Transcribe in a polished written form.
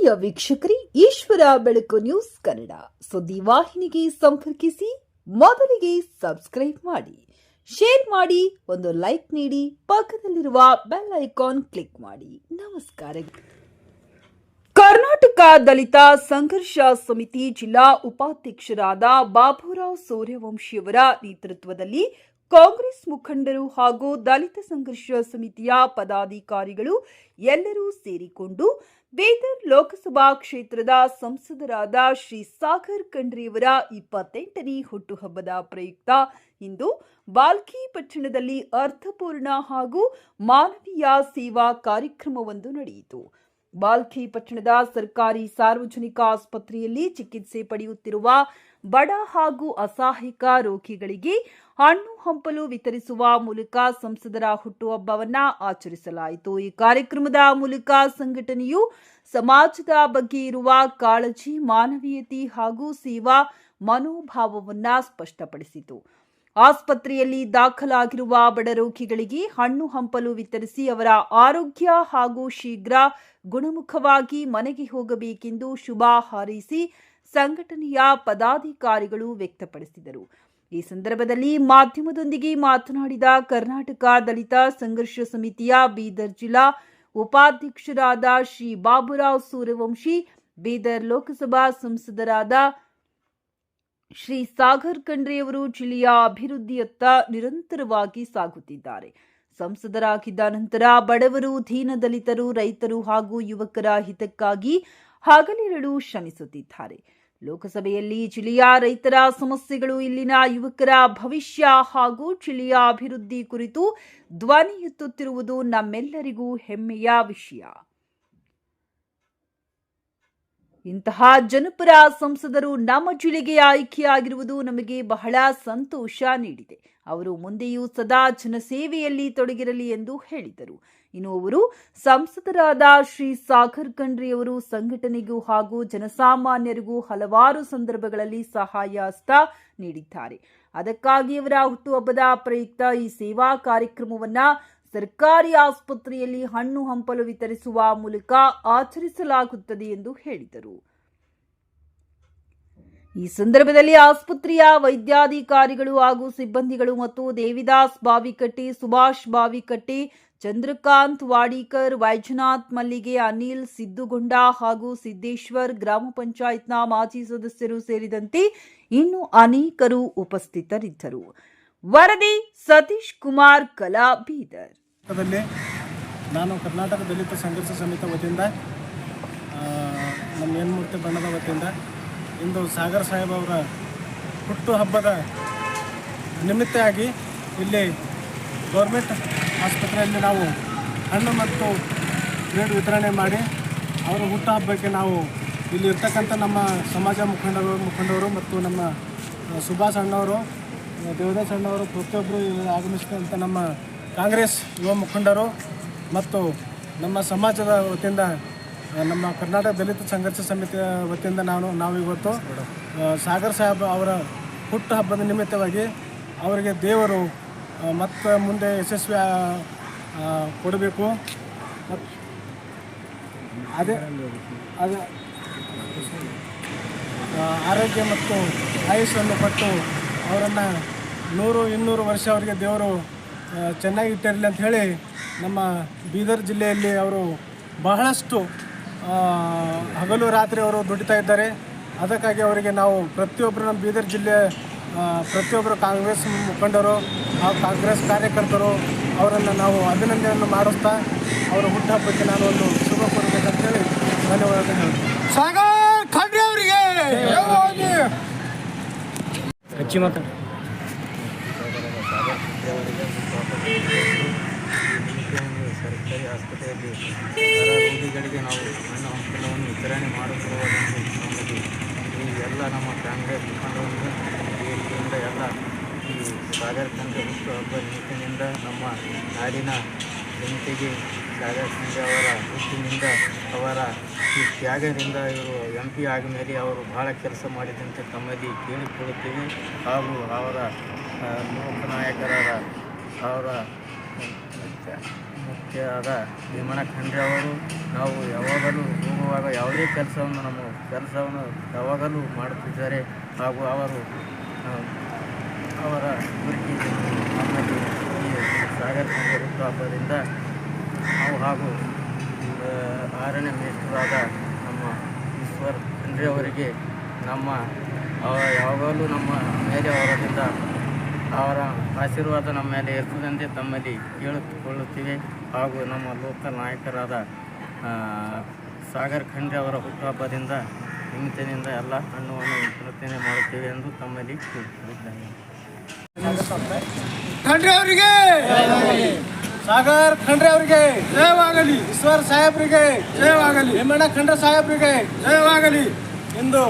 ಪ್ರಿಯ ವೀಕ್ಷಕರೇ, ಈಶ್ವರ ಬೆಳಕು ನ್ಯೂಸ್ ಕನ್ನಡ ಸುದ್ದಿ ವಾಹಿನಿಗೆ ಸಂಪರ್ಕಿಸಿ. ಮೊದಲಿಗೆ ಸಬ್ಸ್ಕ್ರೈಬ್ ಮಾಡಿ, ಶೇರ್ ಮಾಡಿ, ಒಂದು ಲೈಕ್ ನೀಡಿ, ಪಕ್ಕದಲ್ಲಿರುವ ಬೆಲ್ ಐಕಾನ್ ಕ್ಲಿಕ್ ಮಾಡಿ. ನಮಸ್ಕಾರ. ಕರ್ನಾಟಕ ದಲಿತ ಸಂಘರ್ಷ ಸಮಿತಿ ಜಿಲ್ಲಾ ಉಪಾಧ್ಯಕ್ಷರಾದ ಬಾಬುರಾವ್ ಸೂರ್ಯವಂಶಿಯವರ ನೇತೃತ್ವದಲ್ಲಿ ಕಾಂಗ್ರೆಸ್ ಮುಖಂಡರು ಹಾಗೂ ದಲಿತ ಸಂಘರ್ಷ ಸಮಿತಿಯ ಪದಾಧಿಕಾರಿಗಳು ಎಲ್ಲರೂ ಸೇರಿಕೊಂಡು ಬೀದರ್ ಲೋಕಸಭಾ ಕ್ಷೇತ್ರದ ಸಂಸದರಾದ ಶ್ರೀ ಸಾಗರ್ ಖಂಡ್ರೆಯವರ 28ನೇ ಹುಟ್ಟುಹಬ್ಬದ ಪ್ರಯುಕ್ತ ಇಂದು ಬಾಲ್ಕಿ ಪಟ್ಟಣದಲ್ಲಿ ಅರ್ಥಪೂರ್ಣ ಹಾಗೂ ಮಾನವೀಯ ಸೇವಾ ಕಾರ್ಯಕ್ರಮವೊಂದು ನಡೆಯಿತು. ಬಾಲ್ಕಿ ಪಟ್ಟಣದ ಸರ್ಕಾರಿ ಸಾರ್ವಜನಿಕ ಆಸ್ಪತ್ರೆಯಲ್ಲಿ ಚಿಕಿತ್ಸೆ ಪಡೆಯುತ್ತಿರುವ ಬಡ ಹಾಗೂ ಅಸಹಾಯಕ ರೋಗಿಗಳಿಗೆ ಹಣ್ಣು ಹಂಪಲು ವಿತರಿಸುವ ಮೂಲಕ ಸಂಸದರ ಹುಟ್ಟುಹಬ್ಬವನ್ನ ಆಚರಿಸಲಾಯಿತು. ಈ ಕಾರ್ಯಕ್ರಮದ ಮೂಲಕ ಸಂಘಟನೆಯು ಸಮಾಜದ ಬಗ್ಗೆ ಇರುವ ಕಾಳಜಿ, ಮಾನವೀಯತೆ ಹಾಗೂ ಸೇವಾ ಮನೋಭಾವವನ್ನ ಸ್ಪಷ್ಟಪಡಿಸಿತು. ಆಸ್ಪತ್ರೆಯಲ್ಲಿ ದಾಖಲಾಗಿರುವ ಬಡ ರೋಗಿಗಳಿಗೆ ಹಣ್ಣು ಹಂಪಲು ವಿತರಿಸಿ ಅವರ ಆರೋಗ್ಯ ಹಾಗೂ ಶೀಘ್ರ ಗುಣಮುಖವಾಗಿ ಮನೆಗೆ ಹೋಗಬೇಕೆಂದು ಶುಭ ಹಾರೈಸಿ ಸಂಘಟನೆಯ ಪದಾಧಿಕಾರಿಗಳು ವ್ಯಕ್ತಪಡಿಸಿದರು. ಈ ಸಂದರ್ಭದಲ್ಲಿ ಮಾಧ್ಯಮದೊಂದಿಗೆ ಮಾತನಾಡಿದ ಕರ್ನಾಟಕ ದಲಿತ ಸಂಘರ್ಷ ಸಮಿತಿಯ ಬೀದರ್ ಜಿಲ್ಲಾ ಉಪಾಧ್ಯಕ್ಷರಾದ ಶ್ರೀ ಬಾಬುರಾವ್ ಸೂರ್ಯವಂಶಿ, ಬೀದರ್ ಲೋಕಸಭಾ ಸಂಸದರಾದ ಶ್ರೀ ಸಾಗರ್ ಖಂಡ್ರೆಯವರು ಜಿಲ್ಲೆಯ ಅಭಿವೃದ್ಧಿಯತ್ತ ನಿರಂತರವಾಗಿ ಸಾಗುತ್ತಿದ್ದಾರೆ. ಸಂಸದರಾಗಿದ್ದ ನಂತರ ಬಡವರು, ದೀನದಲಿತರು, ರೈತರು ಹಾಗೂ ಯುವಕರ ಹಿತಕ್ಕಾಗಿ ಹಗಲಿರುಳು ಶ್ರಮಿಸುತ್ತಿದ್ದಾರೆ. ಲೋಕಸಭೆಯಲ್ಲಿ ಜಿಲ್ಲೆಯ ರೈತರ ಸಮಸ್ಯೆಗಳು, ಇಲ್ಲಿನ ಯುವಕರ ಭವಿಷ್ಯ ಹಾಗೂ ಜಿಲ್ಲೆಯ ಅಭಿವೃದ್ಧಿ ಕುರಿತು ಧ್ವನಿ ಎತ್ತುತ್ತಿರುವುದು ನಮ್ಮೆಲ್ಲರಿಗೂ ಹೆಮ್ಮೆಯ ವಿಷಯ. ಇಂತಹ ಜನಪರ ಸಂಸದರು ನಮ್ಮ ಜಿಲ್ಲೆಗೆ ಆಯ್ಕೆಯಾಗಿರುವುದು ನಮಗೆ ಬಹಳ ಸಂತೋಷ ನೀಡಿದೆ. ಅವರು ಮುಂದೆಯೂ ಸದಾ ಜನಸೇವೆಯಲ್ಲಿ ತೊಡಗಿರಲಿ ಎಂದು ಹೇಳಿದರು. ಇನ್ನು ಅವರು ಸಂಸದರಾದ ಶ್ರೀ ಸಾಗರ್ ಖಂಡ್ರೆಯವರು ಸಂಘಟನೆಗೂ ಹಾಗೂ ಜನಸಾಮಾನ್ಯರಿಗೂ ಹಲವಾರು ಸಂದರ್ಭಗಳಲ್ಲಿ ಸಹಾಯ ಹಸ್ತ ನೀಡಿದ್ದಾರೆ. ಅದಕ್ಕಾಗಿ ಅವರ ಹುಟ್ಟುಹಬ್ಬದ ಪ್ರಯುಕ್ತ ಈ ಸೇವಾ ಕಾರ್ಯಕ್ರಮವನ್ನ ಸರ್ಕಾರಿ ಆಸ್ಪತ್ರೆಯಲ್ಲಿ ಹಣ್ಣು ಹಂಪಲು ವಿತರಿಸುವ ಮೂಲಕ ಆಚರಿಸಲಾಗುತ್ತದೆ ಎಂದು ಹೇಳಿದರು. ಈ ಸಂದರ್ಭದಲ್ಲಿ ಆಸ್ಪತ್ರೆಯ ವೈದ್ಯಾಧಿಕಾರಿಗಳು ಹಾಗೂ ಸಿಬ್ಬಂದಿಗಳು ಮತ್ತು ದೇವಿದಾಸ್ ಬಾವಿಕಟ್ಟಿ, ಸುಭಾಷ್ ಬಾವಿಕಟ್ಟಿ, ಚಂದ್ರಕಾಂತ್ ವಾಡೀಕರ್, ವೈಜನಾಥ್ ಮಲ್ಲಿಗೆ, ಅನಿಲ್ ಸಿದ್ದುಗೊಂಡ ಹಾಗೂ ಸಿದ್ದೇಶ್ವರ್, ಗ್ರಾಮ ಪಂಚಾಯತ್ನ ಮಾಜಿ ಸದಸ್ಯರು ಸೇರಿದಂತೆ ಇನ್ನು ಅನೇಕರು ಉಪಸ್ಥಿತರಿದ್ದರು. ವರದಿ ಸತೀಶ್ ಕುಮಾರ್ ಕಲಾ, ಬೀದರ್. ನಾನು ಕರ್ನಾಟಕ ದಲಿತ ಸಂಘರ್ಷ ಸಮಿತಿ ವತಿಯಿಂದ ನಮ್ಮ ಏನ್ಮೂರ್ತಿ ಬಣ್ಣದ ವತಿಯಿಂದ ಇಂದು ಸಾಗರ್ ಸಾಹೇಬ್ ಅವರ ಹುಟ್ಟುಹಬ್ಬದ ನಿಮಿತ್ತಾಗಿ ಇಲ್ಲಿ ಗೌರ್ಮೆಂಟ್ ಆಸ್ಪತ್ರೆಯಲ್ಲಿ ನಾವು ಹಣ್ಣು ಮತ್ತು ಬ್ರೆಡ್ ವಿತರಣೆ ಮಾಡಿ ಅವರ ಹುಟ್ಟುಹಬ್ಬಕ್ಕೆ ನಾವು ಇಲ್ಲಿ ಇರ್ತಕ್ಕಂಥ ನಮ್ಮ ಸಮಾಜ ಮುಖಂಡರು ಮತ್ತು ನಮ್ಮ ಸುಭಾಷ್ ಅಣ್ಣವರು, ದೇವದಾಸ್ ಅಣ್ಣವರು, ಪ್ರತಿಯೊಬ್ಬರು ಆಗಮಿಸಿದಂಥ ನಮ್ಮ ಕಾಂಗ್ರೆಸ್ ಯುವ ಮುಖಂಡರು ಮತ್ತು ನಮ್ಮ ಸಮಾಜದ ವತಿಯಿಂದ, ನಮ್ಮ ಕರ್ನಾಟಕ ದಲಿತ ಸಂಘರ್ಷ ಸಮಿತಿಯ ವತಿಯಿಂದ ನಾವು ಇವತ್ತು ಸಾಗರ್ ಸಾಹೇಬ್ ಅವರ ಹುಟ್ಟುಹಬ್ಬದ ನಿಮಿತ್ತವಾಗಿ ಅವರಿಗೆ ದೇವರು ಮತ್ತು ಮುಂದೆ ಯಶಸ್ವಿ ಕೊಡಬೇಕು. ಅದೇ ಆರೋಗ್ಯ ಮತ್ತು ಆಯುಷನ್ನು ಕೊಟ್ಟು ಅವರನ್ನು 100-200 ವರ್ಷ ಅವರಿಗೆ ದೇವರು ಚೆನ್ನಾಗಿ ಇಟ್ಟಿರಲಿ ಅಂತ ಹೇಳಿ ನಮ್ಮ ಬೀದರ್ ಜಿಲ್ಲೆಯಲ್ಲಿ ಅವರು ಬಹಳಷ್ಟು ಹಗಲು ರಾತ್ರಿ ಅವರು ದುಡಿತಾ ಇದ್ದಾರೆ. ಅದಕ್ಕಾಗಿ ಅವರಿಗೆ ನಾವು ಪ್ರತಿಯೊಬ್ಬರು ನಮ್ಮ ಬೀದರ್ ಜಿಲ್ಲೆಯ ಪ್ರತಿಯೊಬ್ಬರು ಕಾಂಗ್ರೆಸ್ ಮುಖಂಡರು ಹಾಗೂ ಕಾಂಗ್ರೆಸ್ ಕಾರ್ಯಕರ್ತರು ಅವರನ್ನು ನಾವು ಅಭಿನಂದನೆಯನ್ನು ಮಾಡಿಸ್ತಾ ಅವರ ಹುಟ್ಟುಹಬ್ಬಕ್ಕೆ ನಾನು ಒಂದು ಶುಭ ಕೋರಬೇಕಂತೇಳಿ ಧನ್ಯವಾದ ಹೇಳ್ತೀನಿ. ಸಾಗರ್ ಖಂಡ್ರೆ ಅವರಿಗೆ ಹೆಚ್ಚಿ ಮಾತಾಡಿ. ಸರ್ಕಾರಿ ಆಸ್ಪತ್ರೆಯಲ್ಲಿ ರೋಗಿಗಳಿಗೆ ನಾವು ಹಣ್ಣು ಹಂಪಲವನ್ನು ವಿತರಣೆ ಮಾಡುತ್ತಿರುವುದನ್ನು ನಮಗೆ ಈ ಎಲ್ಲ ನಮ್ಮ ಕಾಂಗ್ರೆಸ್ ಮುಖಂಡರನ್ನು ವೇದಿಕೆಯಿಂದ ಎಲ್ಲ ಈ ಸಾಗರ್ ಖಂಡ್ರೆ ಹುಟ್ಟುಹಬ್ಬ ನಿಮಿತ್ತದಿಂದ ನಮ್ಮ ನಾಡಿನ ಜನತೆಗೆ ಸಾಗರ್ ಖಂಡ್ರೆ ಅವರ ಹುಟ್ಟಿನಿಂದ ಅವರ ಈ ತ್ಯಾಗದಿಂದ ಇವರು MP ಆದ ಮೇಲೆ ಅವರು ಬಹಳ ಕೆಲಸ ಮಾಡಿದಂತೆ ತಮ್ಮಲ್ಲಿ ಕೇಳಿಕೊಳ್ಳುತ್ತೇವೆ. ಹಾಗೂ ಅವರ ಲೋಕ ನಾಯಕರಾದ ಅವರ ಮುಖ್ಯವಾದ ಭೀಮಣ್ಣ ಖಂಡ್ರೆ ಅವರು ನಾವು ಯಾವಾಗಲೂ ಹೋಗುವಾಗ ಯಾವುದೇ ಕೆಲಸವನ್ನು ಯಾವಾಗಲೂ ಮಾಡುತ್ತಿದ್ದಾರೆ. ಹಾಗೂ ಅವರ ಕುರಿತು ನಮ್ಮಲ್ಲಿ ಈ ಸಾಗರ್ ಖಂಡ್ರೆ ಹುಟ್ಟುಹಬ್ಬದಿಂದ ನಾವು ಹಾಗೂ 6ನೇ ಮೇಷ್ಟ್ರಾದ ನಮ್ಮ ಈಶ್ವರ್ ಖಂಡ್ರೆ ಅವರಿಗೆ ಯಾವಾಗಲೂ ನಮ್ಮ ಮೇಲೆ ಅವರ ಆಶೀರ್ವಾದ ನಮ್ಮ ಮೇಲೆ ಇರ್ತದಂತೆ ತಮ್ಮಲ್ಲಿ ಕೇಳಿಕೊಳ್ಳುತ್ತೀವಿ. ಹಾಗೂ ನಮ್ಮ ಲೋಕಲ್ ನಾಯಕರಾದ ಸಾಗರ್ ಖಂಡ್ರೆ ಅವರ ಹುಟ್ಟುಹಬ್ಬದಿಂದ ನಿಮಿತ್ತದಿಂದ ಎಲ್ಲ ಹಣ್ಣುವನ್ನು ವಿತರಣೆ ಮಾಡುತ್ತೇವೆ ಎಂದು ತಮ್ಮಲ್ಲಿ ಕೇಳಿಕೊಳ್ಳುತ್ತೇನೆ. ಖಂಡ್ರೆ ಅವರಿಗೆ ಸಾಗರ್ ಖಂಡ್ರೆ ಅವರಿಗೆ ಜಯವಾಗಲಿ. ಈಶ್ವರ್ ಸಾಹೇಬ್ರಿಗೆ ಜಯವಾಗಲಿ. ಭೀಮಣ್ಣ ಖಂಡ್ರೆ ಸಾಹೇಬ್ರಿಗೆ ಜಯವಾಗಲಿ. ಇಂದು